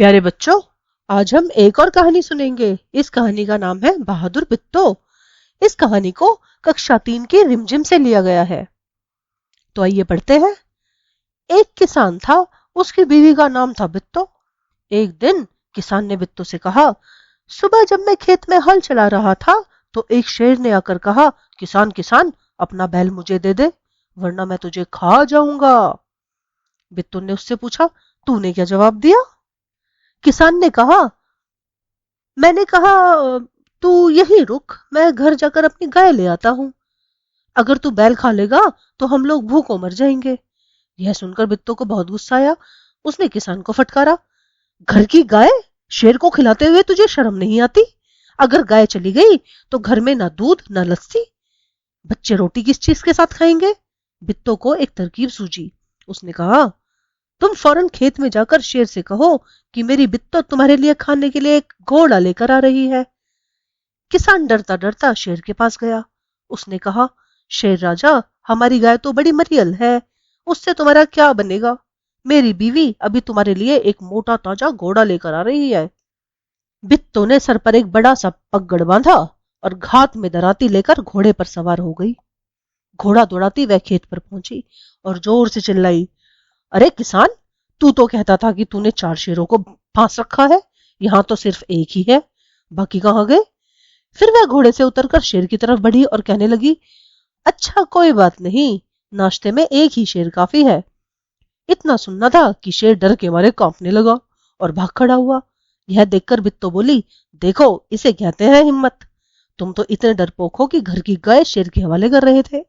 प्यारे बच्चों, आज हम एक और कहानी सुनेंगे। इस कहानी का नाम है बहादुर बिट्टो। इस कहानी को कक्षा 3 की रिमझिम से लिया गया है। तो आइए पढ़ते हैं। एक किसान था, उसकी बीवी का नाम था बिट्टो। एक दिन किसान ने बिट्टो से कहा, सुबह जब मैं खेत में हल चला रहा था तो एक शेर ने आकर कहा, किसान किसान, अपना बैल मुझे दे दे, वरना मैं तुझे खा जाऊंगा। बिट्टो ने उससे पूछा, तूने क्या जवाब दिया? किसान ने कहा, मैंने कहा, तू यहीं रुक, मैं घर जाकर अपनी गाय ले आता हूँ। अगर तू बैल खा लेगा तो हम लोग भूखों मर जाएंगे। यह सुनकर बिट्टो को बहुत गुस्सा आया। उसने किसान को फटकारा, घर की गाय शेर को खिलाते हुए तुझे शर्म नहीं आती? अगर गाय चली गई तो घर में ना दूध ना लस्सी, बच्चे रोटी किस चीज के साथ खाएंगे? बिट्टो को एक तरकीब सूझी। उसने कहा, तुम फौरन खेत में जाकर शेर से कहो कि मेरी बिट्टो तुम्हारे लिए खाने के लिए एक घोड़ा लेकर आ रही है। किसान डरता डरता शेर के पास गया। उसने कहा, शेर राजा, हमारी गाय तो बड़ी मरियल है, उससे तुम्हारा क्या बनेगा? मेरी बीवी अभी तुम्हारे लिए एक मोटा ताजा घोड़ा लेकर आ रही है। बिट्टो ने सर पर एक बड़ा सा पगड़ बांधा और घात में दराती लेकर घोड़े पर सवार हो गई। घोड़ा दौड़ाती वह खेत पर पहुंची और जोर से चिल्लाई, अरे किसान, तू तो कहता था कि तूने 4 शेरों को फांस रखा है, यहाँ तो सिर्फ एक ही है, बाकी कहाँ गए? फिर वह घोड़े से उतरकर शेर की तरफ बढ़ी और कहने लगी, अच्छा कोई बात नहीं, नाश्ते में एक ही शेर काफी है। इतना सुनना था कि शेर डर के मारे कांपने लगा और भाग खड़ा हुआ। यह देखकर बिट्टो बोली, देखो इसे कहते हैं हिम्मत। तुम तो इतने डरपोक हो कि घर की गाय शेर के हवाले कर रहे थे।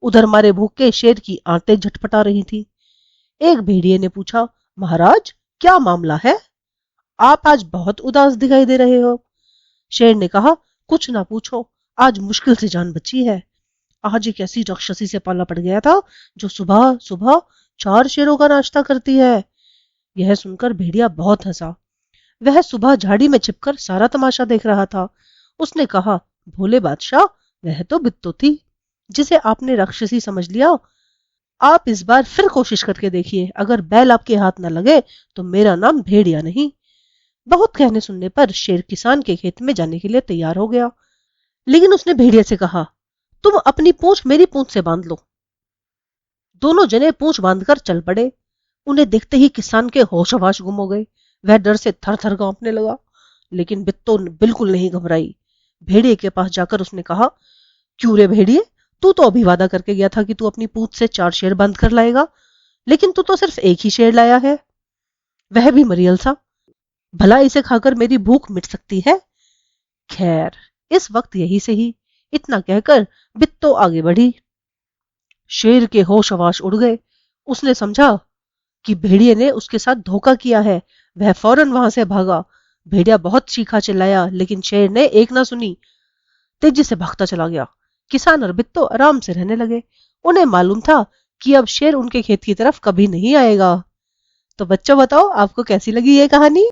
उधर मारे भूख के शेर की आंतें झटपटा रही थी। एक भेड़िए ने पूछा, महाराज क्या मामला है? आप आज बहुत उदास दिखाई दे रहे हो। शेर ने कहा, कुछ ना पूछो, आज मुश्किल से जान बची है। आज एक ऐसी राक्षसी से पाला पड़ गया था जो सुबह सुबह 4 शेरों का नाश्ता करती है। यह सुनकर भेड़िया बहुत हंसा। वह सुबह झाड़ी में छिपकर सारा तमाशा देख रहा था। उसने कहा, भोले बादशाह, वह तो बिट्टो थी जिसे आपने राक्षसी समझ लिया। आप इस बार फिर कोशिश करके देखिए, अगर बैल आपके हाथ न लगे तो मेरा नाम भेड़िया नहीं। बहुत कहने सुनने पर शेर किसान के खेत में जाने के लिए तैयार हो गया, लेकिन उसने भेड़िया से कहा, तुम अपनी पूंछ मेरी पूंछ से बांध लो। दोनों जने पूंछ बांधकर चल पड़े। उन्हें देखते ही किसान के होश गुम हो गए। वह डर से थर थर कांपने लगा, लेकिन बिट्टो बिल्कुल नहीं घबराई। भेड़िए के पास जाकर उसने कहा, क्यों रे भेड़िए, तू तो अभी वादा करके गया था कि तू अपनी पूंछ से 4 शेर बंद कर लाएगा, लेकिन तू तो सिर्फ एक ही शेर लाया है, वह भी मरियल सा। भला इसे खाकर मेरी भूख मिट सकती है? खैर, इस वक्त यही सही। इतना कहकर बिट्टो आगे बढ़ी। शेर के होश उड़ गए। उसने समझा कि भेड़िए ने उसके साथ धोखा किया है। वह फौरन वहां से भागा। भेड़िया बहुत चीखा चिल्लाया, लेकिन शेर ने एक ना सुनी, तेजी से भागता चला गया। किसान और बिट्टो आराम से रहने लगे। उन्हें मालूम था कि अब शेर उनके खेत की तरफ कभी नहीं आएगा। तो बच्चों बताओ, आपको कैसी लगी ये कहानी?